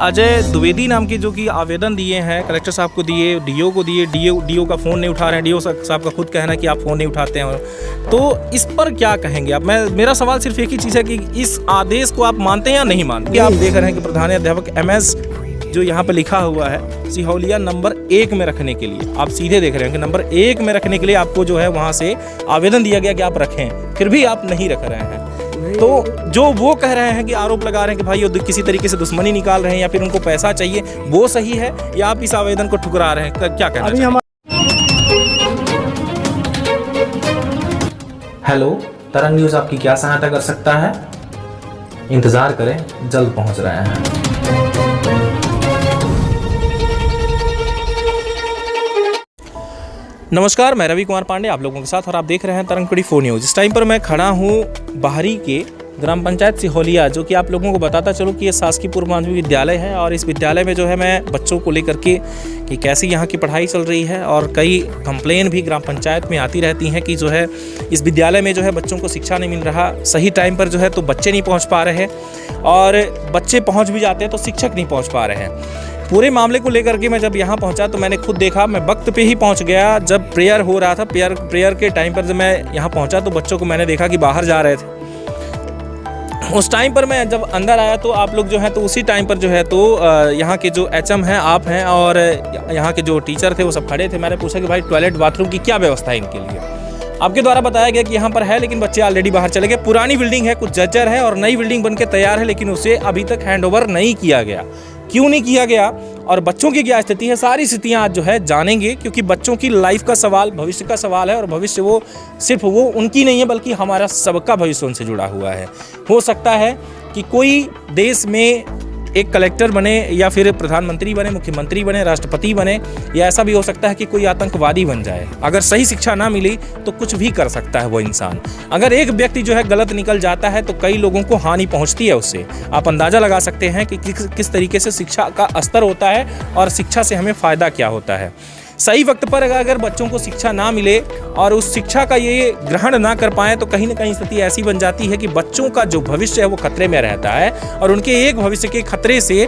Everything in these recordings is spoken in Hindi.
अजय द्विवेदी नाम के जो कि आवेदन दिए हैं, कलेक्टर साहब को दिए, डीओ को दिए, डीओ का फ़ोन नहीं उठा रहे हैं, डीओ साहब का खुद कहना है कि आप फ़ोन नहीं उठाते हैं, तो इस पर क्या कहेंगे आप? मेरा सवाल सिर्फ एक ही चीज़ है कि इस आदेश को आप मानते हैं या नहीं मानते? आप देख रहे हैं कि प्रधान अध्यापक MS जो यहाँ पे लिखा हुआ है सिहोलिया नंबर 1 में रखने के लिए, आप सीधे देख रहे हैं कि नंबर 1 में रखने के लिए आपको जो है वहाँ से आवेदन दिया गया कि आप रखें, फिर भी आप नहीं रख रहे हैं। तो जो वो कह रहे हैं कि आरोप लगा रहे हैं कि भाई वो किसी तरीके से दुश्मनी निकाल रहे हैं या फिर उनको पैसा चाहिए, वो सही है या आप इस आवेदन को ठुकरा रहे हैं? क्या कहना चाहिए? हेलो, तरंग न्यूज़ आपकी क्या सहायता कर सकता है? इंतजार करें, जल्द पहुंच रहे हैं। नमस्कार, मैं रवि कुमार पांडे आप लोगों के साथ और आप देख रहे हैं तरंग 24 न्यूज़। इस टाइम पर मैं खड़ा हूँ बाहरी के ग्राम पंचायत सिहोलिया, जो कि आप लोगों को बताता चलूँ कि ये शासकीय पूर्व माध्यमिक विद्यालय है और इस विद्यालय में जो है मैं बच्चों को लेकर के कि कैसी यहाँ की पढ़ाई चल रही है, और कई कंप्लेन भी ग्राम पंचायत में आती रहती हैं कि जो है इस विद्यालय में जो है बच्चों को शिक्षा नहीं मिल रहा, सही टाइम पर जो है तो बच्चे नहीं पहुँच पा रहे हैं, और बच्चे पहुँच भी जाते हैं तो शिक्षक नहीं पहुँच पा रहे हैं। पूरे मामले को लेकर के मैं जब यहाँ पहुँचा तो मैंने खुद देखा, मैं वक्त पे ही पहुँच गया। जब प्रेयर हो रहा था, प्रेयर के टाइम पर जब मैं यहाँ पहुँचा तो बच्चों को मैंने देखा कि बाहर जा रहे थे। उस टाइम पर मैं जब अंदर आया तो आप लोग जो है तो उसी टाइम पर जो है तो यहाँ के जो HM हैं, आप हैं, और यहाँ के जो टीचर थे वो सब खड़े थे। मैंने पूछा कि भाई टॉयलेट बाथरूम की क्या व्यवस्था है इनके लिए? आपके द्वारा बताया गया कि यहाँ पर है, लेकिन बच्चे ऑलरेडी बाहर चले गए। पुरानी बिल्डिंग है, कुछ जर्जर है, और नई बिल्डिंग बनके तैयार है, लेकिन उसे अभी तक हैंडओवर नहीं किया गया। क्यों नहीं किया गया और बच्चों की क्या स्थिति है, सारी स्थितियां आज जो है जानेंगे, क्योंकि बच्चों की लाइफ का सवाल, भविष्य का सवाल है, और भविष्य वो सिर्फ वो उनकी नहीं है बल्कि हमारा सबका भविष्य उनसे जुड़ा हुआ है। हो सकता है कि कोई देश में एक कलेक्टर बने या फिर प्रधानमंत्री बने, मुख्यमंत्री बने, राष्ट्रपति बने, या ऐसा भी हो सकता है कि कोई आतंकवादी बन जाए। अगर सही शिक्षा ना मिली तो कुछ भी कर सकता है वो इंसान। अगर एक व्यक्ति जो है गलत निकल जाता है तो कई लोगों को हानि पहुंचती है उससे। आप अंदाज़ा लगा सकते हैं कि किस तरीके से शिक्षा का स्तर होता है और शिक्षा से हमें फ़ायदा क्या होता है। सही वक्त पर अगर बच्चों को शिक्षा ना मिले और उस शिक्षा का ये ग्रहण ना कर पाएँ तो कहीं ना कहीं स्थिति ऐसी बन जाती है कि बच्चों का जो भविष्य है वो खतरे में रहता है, और उनके एक भविष्य के खतरे से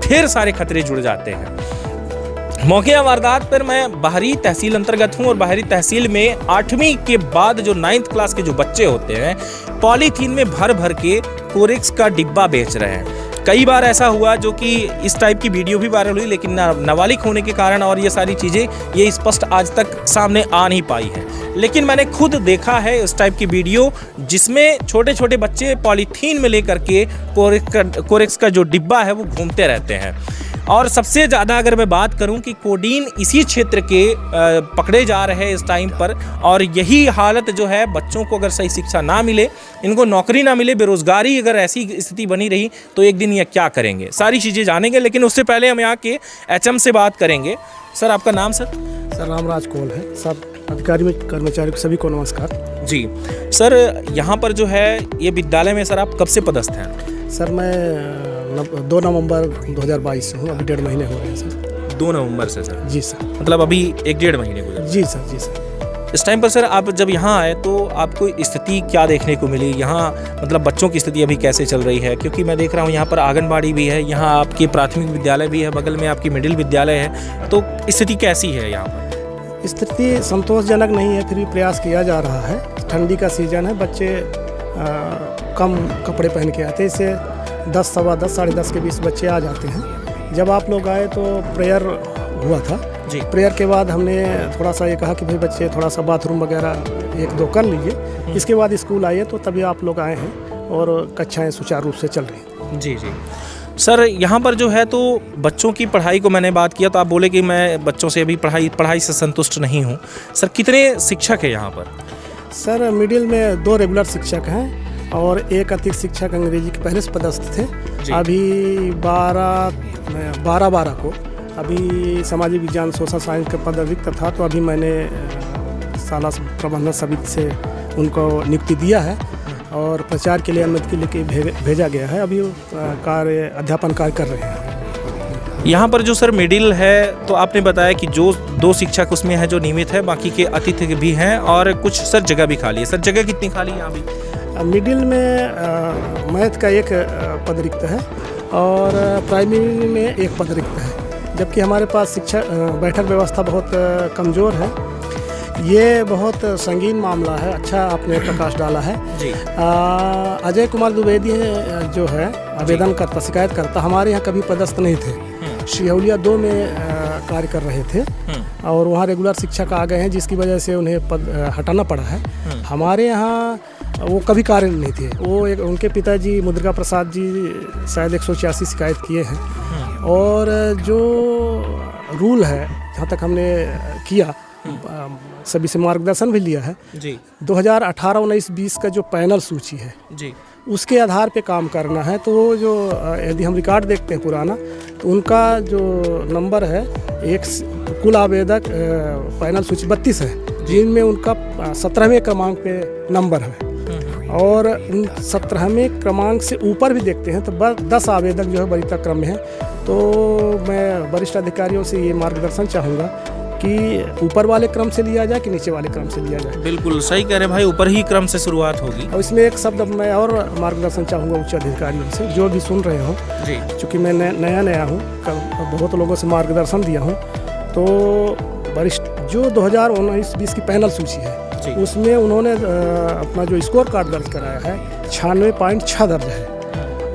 ढेर सारे खतरे जुड़ जाते हैं। मौके वारदात पर मैं बाहरी तहसील अंतर्गत हूँ, और बाहरी तहसील में 8वीं के बाद जो 9th क्लास के जो बच्चे होते हैं पॉलीथीन में भर भर के कोरेक्स का डिब्बा बेच रहे हैं। कई बार ऐसा हुआ जो कि इस टाइप की वीडियो भी वायरल हुई, लेकिन नाबालिग होने के कारण और ये सारी चीज़ें ये स्पष्ट आज तक सामने आ नहीं पाई है। लेकिन मैंने खुद देखा है इस टाइप की वीडियो जिसमें छोटे छोटे बच्चे पॉलीथीन में लेकर के कोरेक्स का जो डिब्बा है वो घूमते रहते हैं। और सबसे ज़्यादा अगर मैं बात करूं कि कोडीन इसी क्षेत्र के पकड़े जा रहे हैं इस टाइम पर, और यही हालत जो है बच्चों को अगर सही शिक्षा ना मिले, इनको नौकरी ना मिले, बेरोज़गारी अगर ऐसी स्थिति बनी रही तो एक दिन ये क्या करेंगे, सारी चीज़ें जानेंगे। लेकिन उससे पहले हम यहाँ के HM से बात करेंगे। सर, आपका नाम? सर रामराज कौल है। सब अधिकारी में कर्मचारी को सभी को नमस्कार जी। सर, यहाँ पर जो है ये विद्यालय में सर आप कब से पदस्थ हैं? सर मैं 2 नवंबर 2022 से हूँ, अभी 1.5 महीने हो रहे हैं सर। 2 नवंबर से सर? जी सर। मतलब अभी 1-1.5 महीने गुजरे? जी सर। इस टाइम पर सर आप जब यहाँ आए तो आपको स्थिति क्या देखने को मिली यहाँ, मतलब बच्चों की स्थिति अभी कैसे चल रही है? क्योंकि मैं देख रहा हूँ यहाँ पर आंगनबाड़ी भी है, यहाँ आपकी प्राथमिक विद्यालय भी है, बगल में आपकी मिडिल विद्यालय है, तो स्थिति कैसी है यहाँ पर? स्थिति संतोषजनक नहीं है, फिर भी प्रयास किया जा रहा है। ठंडी का सीज़न है, बच्चे कम कपड़े पहन के आते हैं, इससे 10, सवा 10, साढ़े 10 के बीच बच्चे आ जाते हैं। जब आप लोग आए तो प्रेयर हुआ था जी। प्रेयर के बाद हमने थोड़ा सा ये कहा कि भाई बच्चे थोड़ा सा बाथरूम वगैरह 1-2 कर लीजिए, इसके बाद स्कूल आइए, तो तभी आप लोग आए हैं और कक्षाएं सुचारू रूप से चल रही हैं। जी। सर, यहाँ पर जो है तो बच्चों की पढ़ाई को मैंने बात किया तो आप बोले कि मैं बच्चों से अभी पढ़ाई से संतुष्ट नहीं हूँ। सर, कितने शिक्षक हैं यहाँ पर? सर, मिडिल में 2 रेगुलर शिक्षक हैं और 1 अतिरिक्त शिक्षक अंग्रेजी के पहले से पदस्थ थे। अभी 12 को अभी सामाजिक विज्ञान सोशल साइंस का पद रिक्त था, तो अभी मैंने शाला प्रबंधन समिति से उनको नियुक्ति दिया है और प्रचार के लिए अनुमति के लिए भेजा गया है। अभी अध्यापन कार्य कर रहे हैं। यहाँ पर जो सर मिडिल है तो आपने बताया कि जो 2 शिक्षक उसमें है जो नियमित है, बाकी के अतिथि भी हैं, और कुछ सर जगह भी खाली है। सर, जगह कितनी खाली है यहाँ भी? मिडिल में मैथ का 1 पद रिक्त है और प्राइमरी में एक पद रिक्त है, जबकि हमारे पास शिक्षा बैठक व्यवस्था बहुत कमज़ोर है। ये बहुत संगीन मामला है। अच्छा आपने प्रकाश डाला है जी। अजय कुमार द्विवेदी जो है आवेदन करता, शिकायत करता, हमारे यहाँ कभी पदस्थ नहीं थे। सिहोलिया 2 में कार्य कर रहे थे और वहाँ रेगुलर शिक्षक आ गए हैं, जिसकी वजह से उन्हें पद हटाना पड़ा है। हमारे यहाँ वो कभी कार्य नहीं थे। वो उनके पिताजी मुद्रिका प्रसाद जी शायद 186 शिकायत किए हैं। और जो रूल है, जहाँ तक हमने किया, सभी से मार्गदर्शन भी लिया है जी। 2018, 19, 20 का जो पैनल सूची है जी, उसके आधार पे काम करना है। तो वो जो यदि हम रिकॉर्ड देखते हैं पुराना, तो उनका जो नंबर है, एक कुल आवेदक पैनल सूची 32 है, जिनमें उनका 17वें क्रमांक पे नंबर है। और उन 17वें क्रमांक से ऊपर भी देखते हैं तो 10 आवेदक जो है वरीयता क्रम में है। तो मैं वरिष्ठ अधिकारियों से ये मार्गदर्शन चाहूँगा कि ऊपर वाले क्रम से लिया जाए कि नीचे वाले क्रम से लिया जाए। बिल्कुल सही कह रहे हैं भाई, ऊपर ही क्रम से शुरुआत होगी। और इसमें एक शब्द मैं और मार्गदर्शन चाहूँगा उच्च अधिकारियों से, जो भी सुन रहे हों जी। चूँकि मैं नया हूँ, बहुत लोगों से मार्गदर्शन दिया हूँ। तो वरिष्ठ जो 2019-20 की पैनल सूची है, उसमें उन्होंने अपना जो स्कोर कार्ड दर्ज कराया है 96.6 दर्ज है,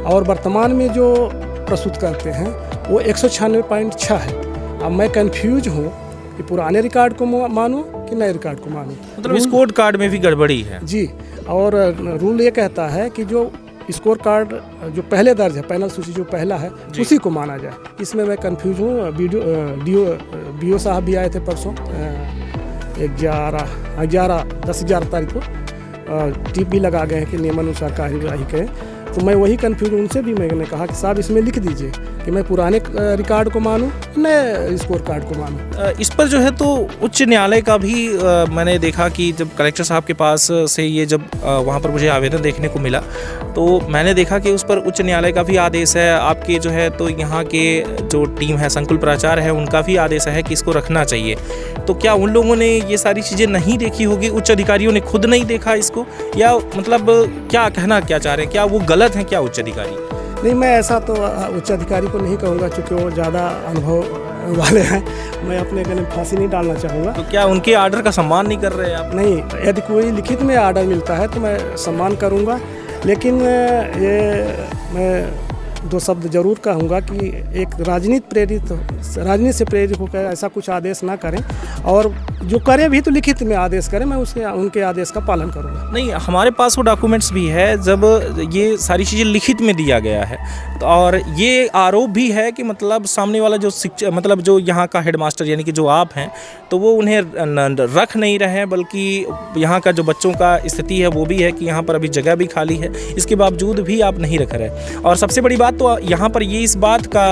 और वर्तमान में जो प्रस्तुत करते हैं वो 196.6 है। अब मैं कंफ्यूज हूँ कि पुराने रिकॉर्ड को मानूं कि नए रिकॉर्ड को मानूं। मतलब स्कोर कार्ड में भी गड़बड़ी है जी। और रूल ये कहता है कि जो स्कोर कार्ड जो पहले दर्ज है, पैनल सूची जो पहला है, उसी को माना जाए। इसमें मैं कंफ्यूज हूँ। BO साहब भी आए थे परसों 11 तारीख को, टिप भी लगा गए हैं कि नियमानुसार कार्यवाही करें। तो मैं वही कंफ्यूज, उनसे भी मैंने कहा कि साहब इसमें लिख दीजिए कि मैं पुराने रिकॉर्ड को मानूं, नए स्कोर कार्ड को मानूं। इस पर जो है तो उच्च न्यायालय का भी मैंने देखा कि जब कलेक्टर साहब के पास से ये जब वहाँ पर मुझे आवेदन देखने को मिला, तो मैंने देखा कि उस पर उच्च न्यायालय का भी आदेश है। आपके जो है तो यहाँ के जो टीम है, संकुल प्राचार्य है, उनका भी आदेश है कि इसको रखना चाहिए। तो क्या उन लोगों ने ये सारी चीज़ें नहीं देखी होगी, उच्च अधिकारियों ने खुद नहीं देखा इसको, या मतलब क्या कहना क्या चाह रहे हैं, क्या वो गलत हैं क्या उच्च अधिकारी? नहीं, मैं ऐसा तो उच्च अधिकारी को नहीं कहूँगा, क्योंकि वो ज़्यादा अनुभव वाले हैं। मैं अपने गले में फांसी नहीं डालना चाहूँगा। तो क्या उनके आर्डर का सम्मान नहीं कर रहे आप? नहीं, यदि कोई लिखित में आर्डर मिलता है तो मैं सम्मान करूँगा, लेकिन ये मैं 2 शब्द जरूर कहूँगा कि एक राजनीति से प्रेरित होकर ऐसा कुछ आदेश ना करें, और जो करे भी तो लिखित में आदेश करें। मैं उनके आदेश का पालन करूँगा। नहीं, हमारे पास वो डॉक्यूमेंट्स भी है जब ये सारी चीज़ें लिखित में दिया गया है, और ये आरोप भी है कि मतलब सामने वाला जो मतलब जो यहाँ का हेडमास्टर यानी कि जो आप हैं, तो वो उन्हें रख नहीं रहे हैं, बल्कि यहाँ का जो बच्चों का स्थिति है वो भी है कि यहाँ पर अभी जगह भी खाली है, इसके बावजूद भी आप नहीं रख रहे। और सबसे बड़ी बात तो यहाँ पर ये इस बात का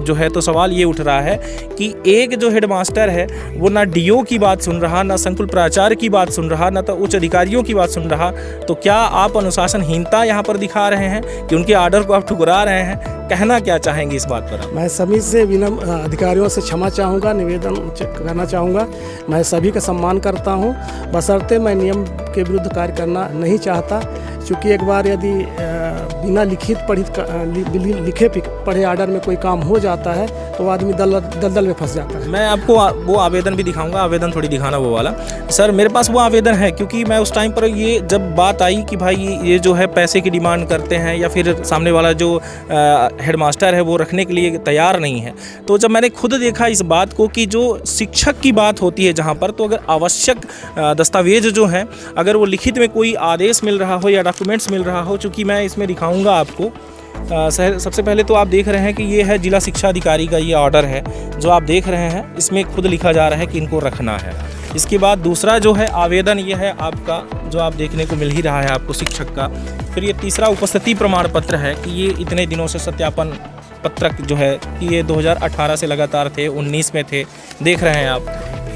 जो है तो सवाल ये उठ रहा है कि एक जो हेडमास्टर है वो ना DO की बात सुन रहा, ना संकुल प्राचार्य की बात सुन रहा, ना तो उच्च अधिकारियों की बात सुन रहा। तो क्या आप अनुशासनहीनता यहाँ पर दिखा रहे हैं कि उनके आर्डर को आप ठुकरा रहे हैं? कहना क्या चाहेंगे इस बात पर? मैं सभी से विनम्र अधिकारियों से क्षमा चाहूँगा, निवेदन करना चाहूँगा। मैं सभी का सम्मान करता हूँ, बशर्ते मैं नियम के विरुद्ध कार्य करना नहीं चाहता। क्योंकि एक बार यदि बिना लिखे पढ़े आर्डर में कोई काम हो जाता है तो आदमी दलदल में फंस जाता है। मैं आपको वो आवेदन भी दिखाऊंगा, आवेदन थोड़ी दिखाना वो वाला। सर मेरे पास वो आवेदन है, क्योंकि मैं उस टाइम पर ये जब बात आई कि भाई ये जो है पैसे की डिमांड करते हैं या फिर सामने वाला जो हेडमास्टर है वो रखने के लिए तैयार नहीं है, तो जब मैंने खुद देखा इस बात को कि जो शिक्षक की बात होती है जहाँ पर, तो अगर आवश्यक दस्तावेज जो हैं अगर वो लिखित में कोई आदेश मिल रहा हो या डॉक्यूमेंट्स मिल रहा हो, चूँकि मैं इसमें दिखाऊंगा आपको। सबसे पहले तो आप देख रहे हैं कि ये है जिला शिक्षा अधिकारी का ये ऑर्डर है जो आप देख रहे हैं, इसमें खुद लिखा जा रहा है कि इनको रखना है। इसके बाद दूसरा जो है आवेदन ये है आपका, जो आप देखने को मिल ही रहा है आपको शिक्षक का। फिर ये तीसरा उपस्थिति प्रमाण पत्र है कि ये इतने दिनों से सत्यापन पत्रक जो है कि ये 2018 से लगातार थे, 19 में थे, देख रहे हैं आप।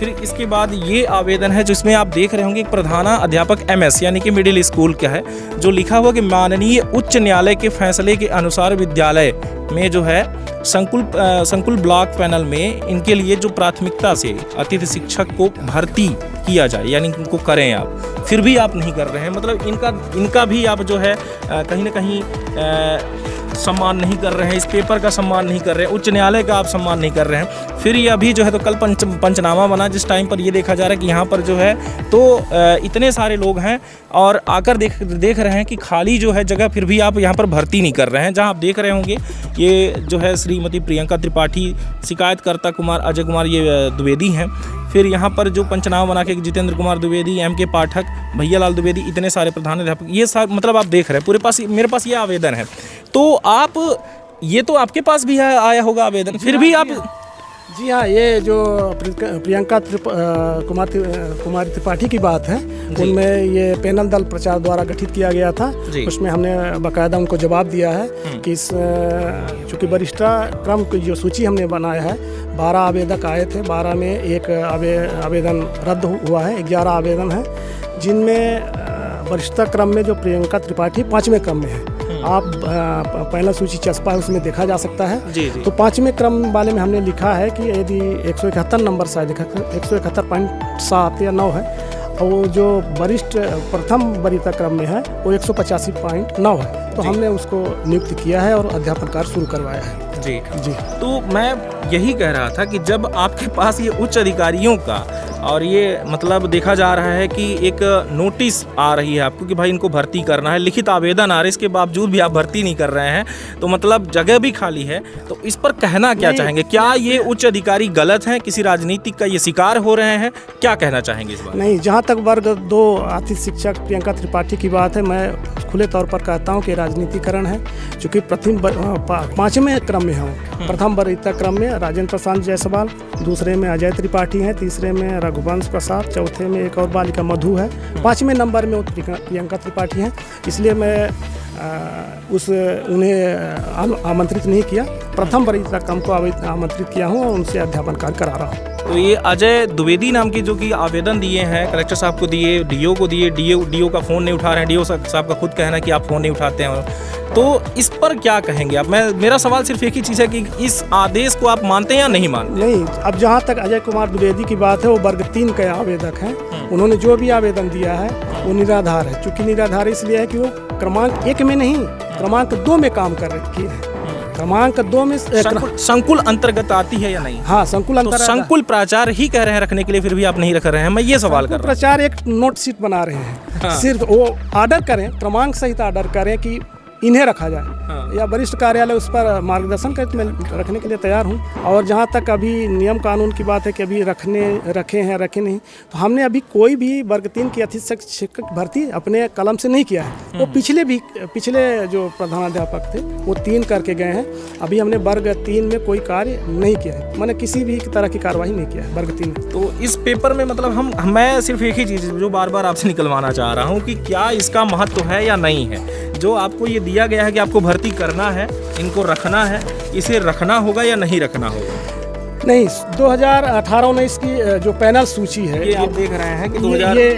फिर इसके बाद ये आवेदन है जिसमें आप देख रहे होंगे प्रधाना अध्यापक MS यानी कि मिडिल स्कूल का है, जो लिखा हुआ कि माननीय उच्च न्यायालय के फैसले के अनुसार विद्यालय में जो है संकुल ब्लॉक पैनल में इनके लिए जो प्राथमिकता से अतिथि शिक्षक को भर्ती किया जाए, यानी इनको करें आप। फिर भी आप नहीं कर रहे हैं, मतलब इनका भी आप जो है कहीं ना कहीं सम्मान नहीं कर रहे हैं, इस पेपर का सम्मान नहीं कर रहे हैं, उच्च न्यायालय का आप सम्मान नहीं कर रहे हैं। फिर ये अभी जो है तो कल पंचनामा बना, जिस टाइम पर ये देखा जा रहा है कि यहाँ पर जो है तो इतने सारे लोग हैं और आकर देख रहे हैं कि खाली जो है जगह फिर भी आप यहाँ पर भर्ती नहीं कर रहे हैं। जहाँ आप देख रहे होंगे ये जो है श्रीमती प्रियंका त्रिपाठी, शिकायतकर्ता कुमार अजय कुमार ये द्विवेदी हैं। फिर यहाँ पर जो पंचनामा बना के जितेंद्र कुमार द्विवेदी, M.K. पाठक, भैयालाल द्विवेदी, इतने सारे प्रधानाध्यापक, ये सब मतलब आप देख रहे हैं। पूरे पास मेरे पास ये आवेदन है, तो आप ये तो आपके पास भी आया होगा आवेदन, फिर भी आप। जी हाँ, ये जो प्रियंका कुमारी त्रिपाठी की बात है, उनमें ये पैनल दल प्रचार द्वारा गठित किया गया था। उसमें हमने बाकायदा उनको जवाब दिया है कि चूँकि वरिष्ठता क्रम की जो सूची हमने बनाया है, 12 आवेदक आए थे, 12 में एक आवेदन रद्द हुआ है, 11 आवेदन है, जिनमें वरिष्ठता क्रम में जो प्रियंका त्रिपाठी 5वें क्रम में है। आप पहला सूची चस्पा है, उसमें देखा जा सकता है। जी। तो 5वें क्रम वाले में हमने लिखा है कि यदि 171 नंबर शायद 171.7 या 9 है, और वो जो वरिष्ठ प्रथम वरीयता क्रम में है वो 185.9 है। तो हमने उसको नियुक्त किया है और अध्यापन कार्य शुरू करवाया है। जी। तो मैं यही कह रहा था कि जब आपके पास ये उच्च अधिकारियों का और ये मतलब देखा जा रहा है कि एक नोटिस आ रही है आपको कि भाई इनको भर्ती करना है, लिखित आवेदन आ रहा है, इसके बावजूद भी आप भर्ती नहीं कर रहे हैं, तो मतलब जगह भी खाली है, तो इस पर कहना क्या चाहेंगे? क्या ये उच्च अधिकारी गलत हैं, किसी राजनीतिक का ये शिकार हो रहे हैं? क्या कहना चाहेंगे इस बार? नहीं, जहाँ तक वर्ग 2 आतिथ शिक्षक प्रियंका त्रिपाठी की बात है, मैं खुले तौर पर कहता हूँ कि राजनीतिकरण है। चूँकि 5वें क्रम में हूँ, प्रथम वरीयता क्रम में राजेंद्र प्रशांत जायसवाल, दूसरे में अजय त्रिपाठी हैं, तीसरे में रघुवंश प्रसाद, चौथे में एक और बालिका मधु है, 5वें नंबर में प्रियंका त्रिपाठी हैं। इसलिए मैं उन्हें आमंत्रित नहीं किया, प्रथम वरीयता क्रम को आमंत्रित किया हूँ और उनसे अध्यापन कार्य करा रहा हूँ। तो ये अजय द्विवेदी नाम की जो कि आवेदन दिए हैं, कलेक्टर साहब को दिए, डीओ को दिए, डीओ का फ़ोन नहीं उठा रहे हैं, डीओ साहब का खुद कहना है कि आप फ़ोन नहीं उठाते हैं, तो इस पर क्या कहेंगे आप? मेरा सवाल सिर्फ एक ही चीज़ है कि इस आदेश को आप मानते हैं या नहीं मानते? नहीं, अब जहाँ तक अजय कुमार द्विवेदी की बात है, वो वर्ग 3 के आवेदक हैं। उन्होंने जो भी आवेदन दिया है वो निराधार है। चूँकि निराधार इसलिए है कि वो क्रमांक 1 में नहीं, क्रमांक 2 में काम कर रखी है। क्रमांक 2 में संकुल अंतर्गत आती है या नहीं? हाँ, संकुल अंतर्गत। तो संकुल प्राचार्य ही कह रहे हैं रखने के लिए, फिर भी आप नहीं रख रहे हैं, मैं ये सवाल कर रहा हूँ। प्राचार्य एक नोट शीट बना रहे हैं, सिर्फ वो ऑर्डर करें, क्रमांक सहित ऑर्डर करें कि इन्हें रखा जाए, या वरिष्ठ कार्यालय उस पर मार्गदर्शन करे, तो मैं रखने के लिए तैयार हूं। और जहां तक अभी नियम कानून की बात है कि अभी रखे नहीं, तो हमने अभी कोई भी वर्ग 3 की अतिथि शिक्षक भर्ती अपने कलम से नहीं किया है। वो पिछले जो प्रधानाध्यापक थे वो 3 करके गए हैं। अभी हमने वर्ग 3 में कोई कार्य नहीं किया है, मैंने किसी भी तरह की कार्रवाई नहीं किया है वर्ग 3 में। तो इस पेपर में मतलब मैं सिर्फ एक ही चीज़ जो बार बार आपसे निकलवाना चाह रहा हूँ कि क्या इसका महत्व है या नहीं है? जो आपको ये दिया गया है कि आपको भर्ती करना है, इनको रखना है, इसे रखना होगा या नहीं रखना होगा? नहीं, 2018-19 की जो पैनल सूची है, ये आप देख रहे हैं कि ये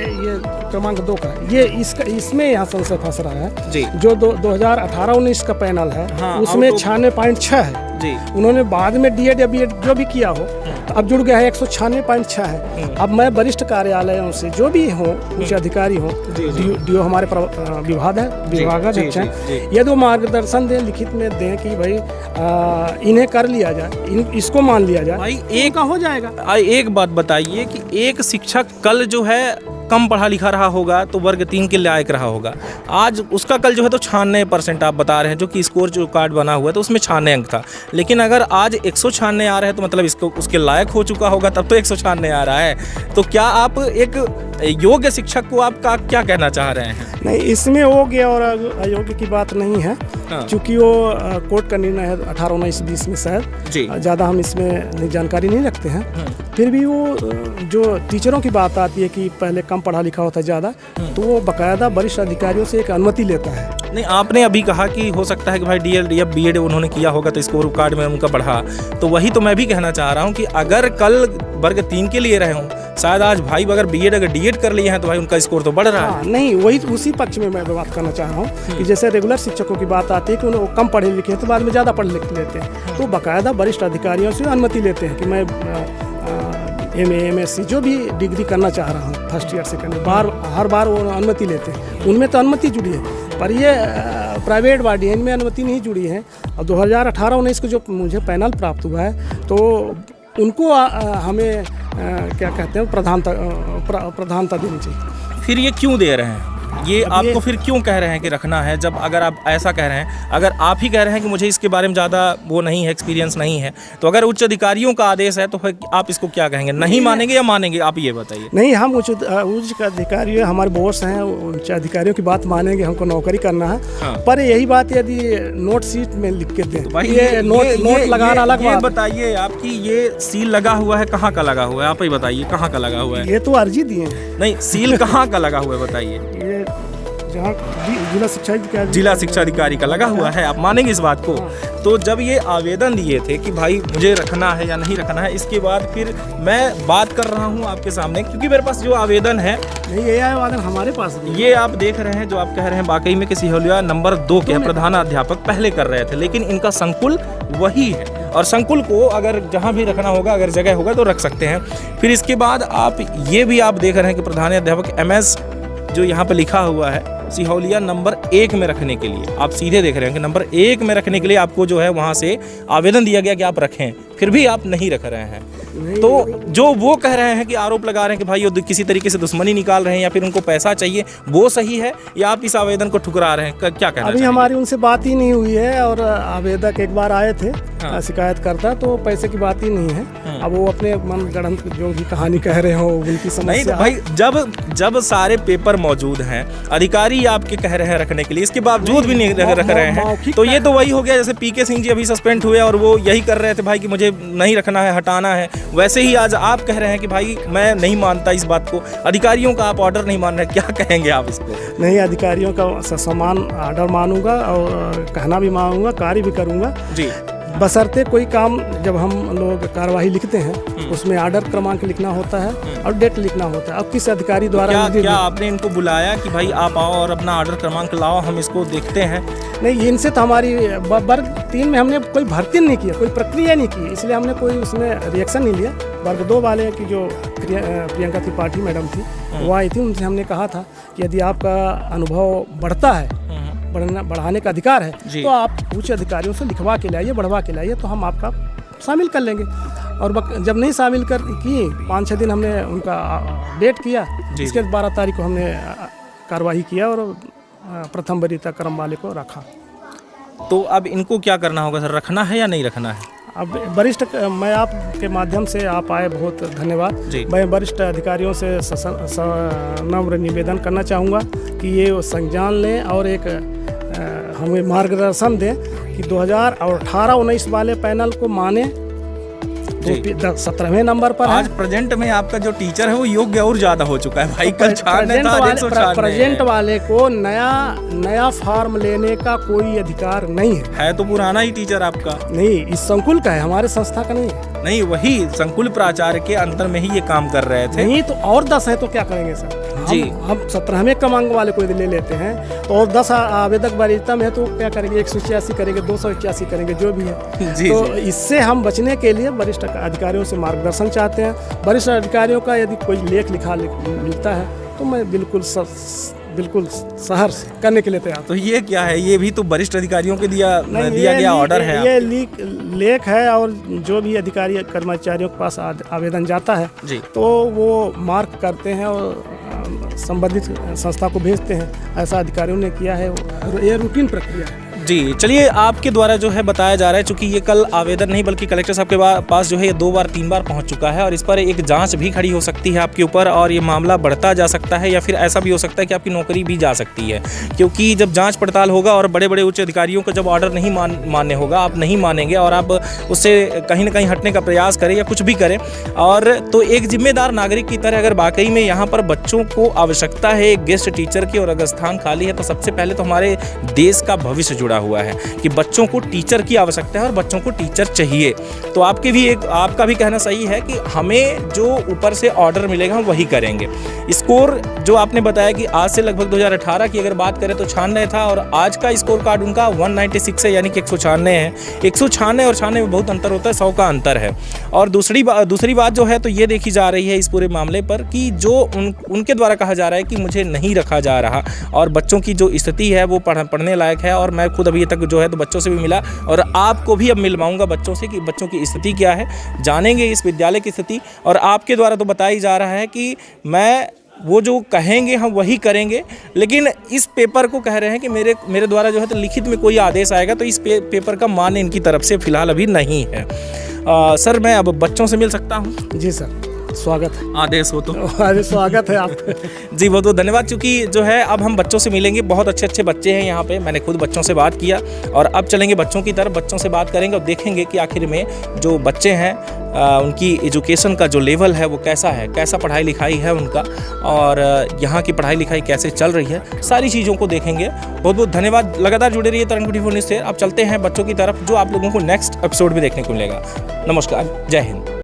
क्रमांक 2 का ये इसमें यहाँ संशय फंस रहा है जी। जो 2018-19 का पैनल है, हाँ, उसमें 96.6 है जी। उन्होंने बाद में डीएड या बीएड जो भी किया हो तो अब जुड़ गया है, 196.6 है। अब मैं वरिष्ठ कार्यालयों से जो भी हो, उच्च अधिकारी हो, डीओ हमारे विभागाध्यक्ष हैं, यदि वो मार्गदर्शन दें, लिखित में दें कि भाई इन्हें कर लिया जाए, इसको मान लिया जाए, भाई एक हो जाएगा। एक बात बताइए कि एक शिक्षक कल जो है कम पढ़ा लिखा रहा होगा तो वर्ग 3 के लायक रहा होगा, आज उसका कल जो है तो 96% आप बता रहे हैं, जो कि स्कोर जो कार्ड बना हुआ है तो उसमें 96 अंक था। लेकिन अगर आज 196 आ रहे हैं तो मतलब इसको उसके लायक हो चुका होगा, तब तो 196 आ रहा है। तो क्या आप एक योग्य शिक्षक को आपका क्या कहना चाह रहे हैं? नहीं, इसमें योग्य और अयोग्य की बात नहीं है, क्योंकि वो कोर्ट का निर्णय है 18-19-20 में शायद, ज़्यादा हम इसमें जानकारी नहीं रखते हैं। फिर भी वो जो टीचरों की बात आती है कि पहले कम पढ़ा लिखा होता ज़्यादा, तो वो बाकायदा वरिष्ठ अधिकारियों से एक अनुमति लेता है। नहीं, आपने अभी कहा कि हो सकता है कि भाई डीएड या बीएड उन्होंने किया होगा तो स्कोर कार्ड में उनका बढ़ा, तो वही तो मैं भी कहना चाह रहा हूँ कि अगर कल वर्ग 3 के लिए रहे हों, शायद आज भाई अगर डीएड कर लिए हैं तो भाई उनका स्कोर तो बढ़ रहा है। नहीं, वही उसी पक्ष में मैं बात करना चाह रहा हूँ कि जैसे रेगुलर शिक्षकों की बात आती है कि उन्हें कम पढ़े लिखे हैं तो बाद में ज़्यादा पढ़ लिख लेते हैं, तो बाकायदा वरिष्ठ अधिकारियों से अनुमति लेते हैं कि मैं MA MSc जो भी डिग्री करना चाह रहा हूँ, फर्स्ट ईयर सेकेंड ईयर, हर बार वो अनुमति लेते हैं, उनमें तो अनुमति जुड़ी है। पर ये प्राइवेट बॉडी है, इनमें अनुमति नहीं जुड़ी है। और 2018-19 को जो मुझे पैनल प्राप्त हुआ है तो उनको हमें क्या कहते हैं प्रधानता देनी चाहिए। फिर ये क्यों दे रहे हैं? ये आपको फिर क्यों कह रहे हैं कि रखना है? जब अगर आप ऐसा कह रहे हैं, अगर आप ही कह रहे हैं कि मुझे इसके बारे में ज़्यादा वो नहीं है, एक्सपीरियंस नहीं है, तो अगर उच्च अधिकारियों का आदेश है तो फिर आप इसको क्या कहेंगे? नहीं मानेंगे या मानेंगे? आप ये बताइए। नहीं, हम उच्च अधिकारी हमारे बॉस हैं, उच्च अधिकारियों की बात मानेंगे, हमको नौकरी करना है। हाँ। पर यही बात यदि नोट सीट में लिख के दें, तो ये नोट लगाना अलग बात। बताइए, आपकी ये सील लगा हुआ है, कहाँ का लगा हुआ है? आप ही बताइए, कहाँ का लगा हुआ है? ये तो अर्जी दिए हैं। नहीं, सील कहाँ का लगा हुआ है बताइए? ये जहाँ जिला शिक्षा अधिकारी का लगा हुआ है। आप मानेंगे इस बात को? तो जब ये आवेदन दिए थे कि भाई मुझे रखना है या नहीं रखना है, इसके बाद फिर मैं बात कर रहा हूँ आपके सामने, क्योंकि मेरे पास जो आवेदन है, नहीं ये आवेदन हमारे पास नहीं। ये आप देख रहे हैं, जो आप कह रहे हैं वाकई में कि सिहोलिया नंबर 2 के प्रधानाध्यापक पहले कर रहे थे, लेकिन इनका संकुल वही है और संकुल को अगर जहाँ भी रखना होगा, अगर जगह होगा तो रख सकते हैं। फिर इसके बाद आप ये भी आप देख रहे हैं कि प्रधानाध्यापक MS जो यहाँ पे लिखा हुआ है सिहोलिया नंबर 1 में रखने के लिए, आप सीधे देख रहे हैं कि नंबर 1 में रखने के लिए आपको जो है वहाँ से आवेदन दिया गया कि आप रखें, फिर भी आप नहीं रख रहे हैं। तो जो वो कह रहे हैं कि आरोप लगा रहे हैं कि भाई ये किसी तरीके से दुश्मनी निकाल रहे हैं या फिर उनको पैसा चाहिए, वो सही है या आप इस आवेदन को ठुकरा रहे हैं? क्या कहना चाहिए? अभी हमारी उनसे बात ही नहीं हुई है और आवेदक एक बार आए थे। हाँ। शिकायत करता तो पैसे की बात ही नहीं है। अब वो अपने मन गढ़ंत जो भी कहानी कह रहे हो उनकी समस्या। नहीं तो भाई, जब सारे पेपर मौजूद हैं, अधिकारी आपके कह रहे हैं रखने के लिए, इसके बावजूद भी नहीं रख रहे हैं, तो ये तो वही हो गया जैसे PK सिंह जी अभी सस्पेंड हुए और वो यही कर रहे थे भाई कि मुझे नहीं रखना है, हटाना है। वैसे ही आज आप कह रहे हैं कि भाई मैं नहीं मानता इस बात को, अधिकारियों का आप ऑर्डर नहीं मान रहे, क्या कहेंगे आप इसको? नहीं, अधिकारियों का समान ऑर्डर मानूंगा और कहना भी मानूंगा, कार्य भी करूंगा जी। बशर्ते कोई काम जब हम लोग कार्यवाही लिखते हैं उसमें ऑर्डर क्रमांक लिखना होता है और डेट लिखना होता है। अब किस अधिकारी द्वारा क्या आपने इनको बुलाया कि भाई आप आओ और अपना ऑर्डर क्रमांक लाओ, हम इसको देखते हैं? नहीं, इनसे तो हमारी वर्ग 3 में हमने कोई भर्ती नहीं किया, कोई प्रक्रिया नहीं की, इसलिए हमने कोई उसमें रिएक्शन नहीं लिया। वर्ग 2 वाले की जो प्रियंका त्रिपाठी मैडम थी वो आई थी, उनसे हमने कहा था कि यदि आपका अनुभव बढ़ता है, बढ़ाने का अधिकार है, तो आप उच्च अधिकारियों से लिखवा के लाइए, बढ़वा के लाइए, तो हम आपका शामिल कर लेंगे। और जब नहीं शामिल कर की, 5-6 दिन हमने उनका डेट किया, इसके 12 तारीख को हमने कार्रवाई किया और प्रथम वरीयता क्रम वाले को रखा। तो अब इनको क्या करना होगा सर? रखना है या नहीं रखना है? अब वरिष्ठ, मैं आपके माध्यम से आप आए, बहुत धन्यवाद। मैं वरिष्ठ अधिकारियों से नम्र निवेदन करना चाहूँगा कि ये संज्ञान लें और एक हमें मार्गदर्शन दें कि 2018-19 वाले पैनल को माने। तो 17वें नंबर पर आज प्रेजेंट में आपका जो टीचर है वो योग्य और ज्यादा हो चुका है भाई। कल प्रेजेंट वाले को नया फॉर्म लेने का कोई अधिकार नहीं है तो पुराना ही टीचर आपका नहीं, इस संकुल का है, हमारे संस्था का नहीं है। नहीं, वही संकुल प्राचार्य के अंतर में ही ये काम कर रहे थे। नहीं तो और 10 है तो क्या करेंगे सर? जी, हम 17वें क्रमांक वाले को ले लेते हैं तो और 10 आवेदक वरीयता में है तो क्या करेंगे? 181 करेंगे, 281 करेंगे, जो भी है। तो इससे हम बचने के लिए वरिष्ठ अधिकारियों से मार्गदर्शन चाहते हैं। वरिष्ठ अधिकारियों का यदि कोई लेख मिलता है तो मैं बिल्कुल शहर से करने के लिए तैयार। तो ये क्या है? ये भी तो वरिष्ठ अधिकारियों के दिया गया ऑर्डर है। ये लेख है और जो भी अधिकारी कर्मचारियों के पास आवेदन जाता है जी, तो वो मार्क करते हैं और संबंधित संस्था को भेजते हैं। ऐसा अधिकारियों ने किया है, ये रूटीन प्रक्रिया है। जी, चलिए, आपके द्वारा जो है बताया जा रहा है, चूंकि ये कल आवेदन नहीं बल्कि कलेक्टर साहब के पास जो है ये 2 बार 3 बार पहुंच चुका है और इस पर एक जांच भी खड़ी हो सकती है आपके ऊपर और ये मामला बढ़ता जा सकता है या फिर ऐसा भी हो सकता है कि आपकी नौकरी भी जा सकती है, क्योंकि जब जांच पड़ताल होगा और बड़े बड़े उच्च अधिकारियों का जब ऑर्डर नहीं मान्य होगा, आप नहीं मानेंगे और आप उससे कहीं ना कहीं हटने का प्रयास करें या कुछ भी करें, और तो एक जिम्मेदार नागरिक की तरह अगर वाकई में यहाँ पर बच्चों को आवश्यकता है एक गेस्ट टीचर की और अगर स्थान खाली है तो सबसे पहले तो हमारे देश का भविष्य जुड़ा जुड़ा हुआ है कि बच्चों को टीचर की आवश्यकता है और बच्चों को टीचर चाहिए। तो आपका भी कहना सही है कि हमें जो ऊपर से ऑर्डर मिलेगा हम वही करेंगे। स्कोर जो आपने बताया कि आज से लगभग 2018 की अगर बात करें तो 96 था और आज का स्कोर कार्ड उनका 196 है, यानी कि 196 है। 196 और 96 में बहुत अंतर होता है, 100 का अंतर है। और दूसरी बात जो है तो ये देखी जा रही है इस पूरे मामले पर कि जो उनके द्वारा कहा जा रहा है कि मुझे नहीं रखा जा रहा और बच्चों की जो स्थिति है वो पढ़ने लायक है। और मैं खुद अभी तक जो है तो बच्चों से भी मिला और आपको भी अब मिलवाऊंगा बच्चों से कि बच्चों की स्थिति क्या है, जानेंगे इस विद्यालय की स्थिति। और आपके द्वारा तो बताया जा रहा है कि मैं वो जो कहेंगे हम वही करेंगे, लेकिन इस पेपर को कह रहे हैं कि मेरे द्वारा जो है तो लिखित में कोई आदेश आएगा तो इस पेपर का मान इनकी तरफ से फिलहाल अभी नहीं है। सर मैं अब बच्चों से मिल सकता हूँ? जी सर, स्वागत है। आदेश हो तो अरे स्वागत है आपका। जी बहुत बहुत धन्यवाद। क्योंकि जो है अब हम बच्चों से मिलेंगे, बहुत अच्छे अच्छे बच्चे हैं यहाँ पे, मैंने खुद बच्चों से बात किया और अब चलेंगे बच्चों की तरफ, बच्चों से बात करेंगे और देखेंगे कि आखिर में जो बच्चे हैं उनकी एजुकेशन का जो लेवल है वो कैसा है, कैसा पढ़ाई लिखाई है उनका और यहाँ की पढ़ाई लिखाई कैसे चल रही है, सारी चीज़ों को देखेंगे। बहुत बहुत धन्यवाद, लगातार जुड़े रहिए तरंग 24 न्यूज़ से। अब चलते हैं बच्चों की तरफ जो आप लोगों को नेक्स्ट एपिसोड में देखने को मिलेगा। नमस्कार, जय हिंद।